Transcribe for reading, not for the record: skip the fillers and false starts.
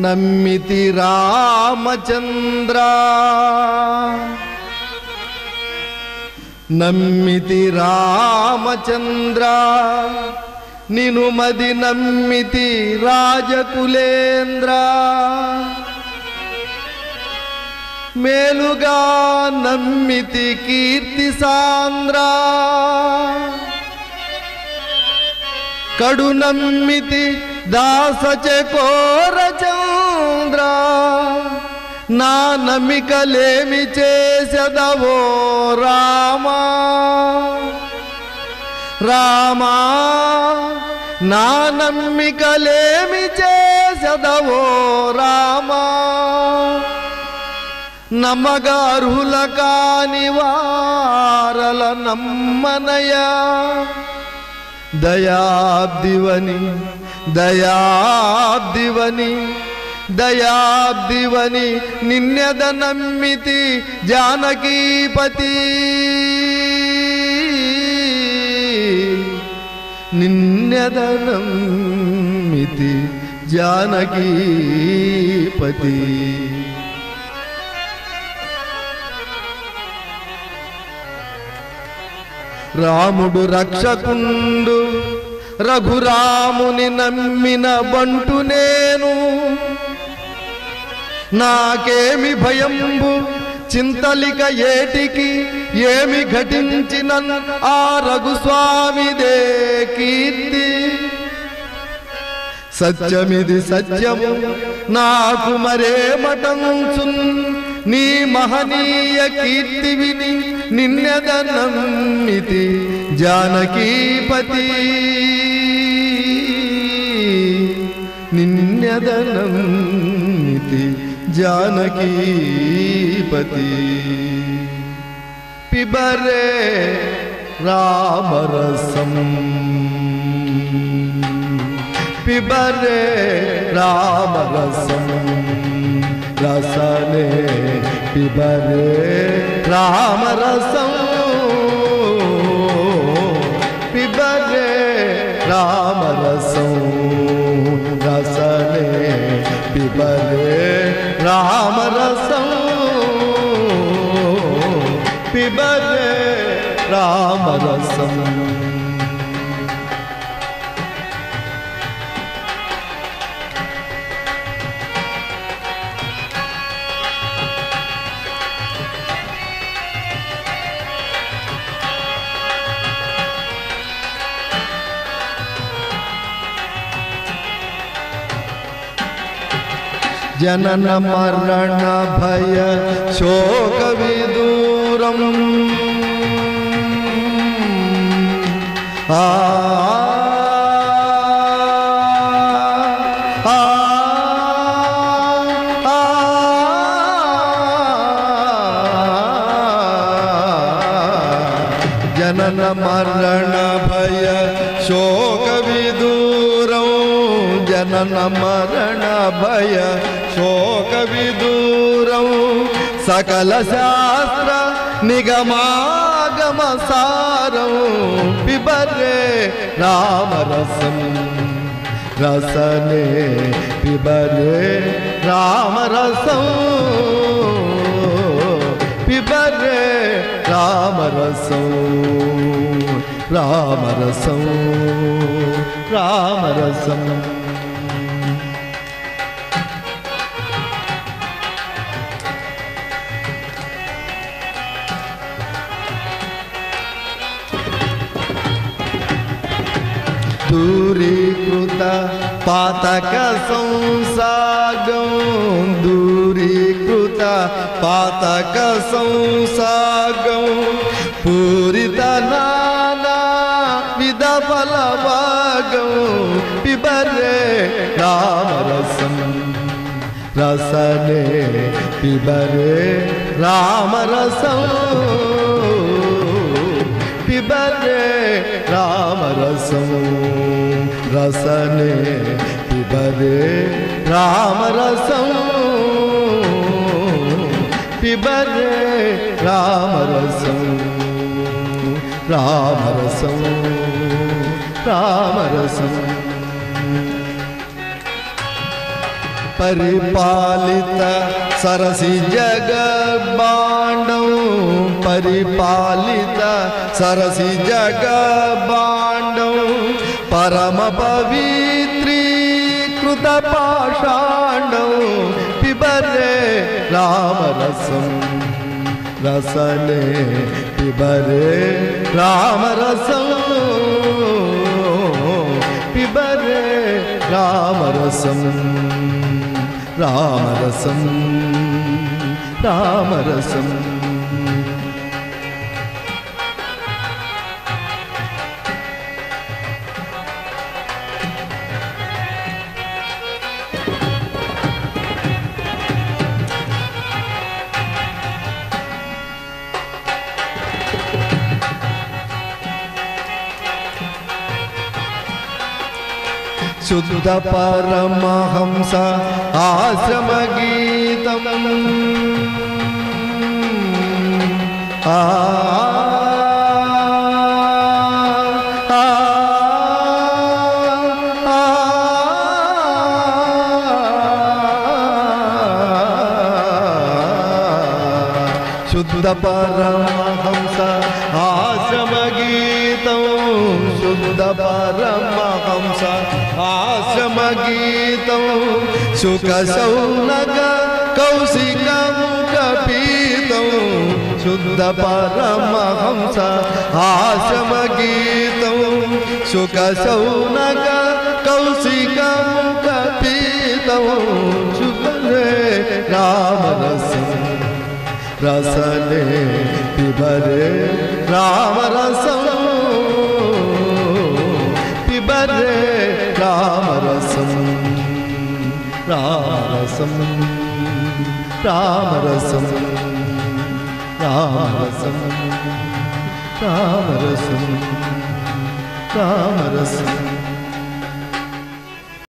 నమ్మితి రామచంద్ర నమ్మితి రామచంద్ర నిను మది నమ్మితి రాజకులేంద్ర మేలుగా నమ్మితి కీర్తి సాంద్ర కడు నమ్మితి దాసచకోర చంద్ర నా నమ్మికలేమి చేసెదవో రామా రామా నా నమ్మికలేమి చేసెదవో రామా నమ్మగారుల కాని వారల నమ్మనయా దయాబ్దివని దయాబ్దివని దయాబ్దివని నిన్నెద నమ్మితి జానకీపతి నిన్నెద నమ్మితి జానకీపతి రాముడు రక్షకుండు రఘురాముని నమ్మిన బంటు నేను నాకేమి భయంబు చింతలిక ఏటికి ఏమి ఘటించిన ఆ రఘుస్వామిదే కీర్తి సత్యమిది సత్యము నాకు మరేమటంచున్ నీ మహనీయ కీర్తి విని నిన్నెద నమ్మితి జానకీపతి నిన్నెద నమ్మితి జానకీపతి పిబరే రామరసం పిబరే రామరసం రసనే పిబరే రామరసం పిబరే రామరసం రసనే పిబరే రామరసం పిబరే రామరసం జనన మరణ భయ శోక విదూరం జనన మరణ భయ శోక విదూరం జనన మరణ భయ శోక విదూరం సకల శాస్త్ర నిగమాగమ సారం పిబరే రామరసం రసనే పిబరే రామరసం పిబరే రామరసం రామరసం రామరసం దూరీకృత పాతక సంసాగం దూరీకృత పాతక సంసాగం పూరిత నానా విధ ఫల భాగం పిబరే రామరసం రసనే పిబరే రామరసం పిబరే రామరసం రసనే పిబరే రామరసం పిబరే రామరసం రామరసం రామరసం పరిపాలిత సరసి జగబాండం పరిపాలిత సరసి జగబాండం పరమ పవిత్రీకృత పాషాండం పిబరే రామరసం రసనే పిబరే రామరసం పిబరే రామరసం రామరసం రామరసం శుద్ధ పరమహంస ఆశ్రమ గీతం శుద్ధ పరమహంస ఆశ్రమ గీతం శుద్ధ పరమహంస ఆశ్రమ గీతం సుఖ సౌనక కౌశికము కపీతం శుద్ధ పరమహంస ఆశ్రమ గీతం సుఖ సౌనక కౌశికము కపీతం శుభరే రామరసం రసనే పిబరే రామరసం పిబరే రామరసం రామరసం రామరసం రామరసం రామరసం రామరసం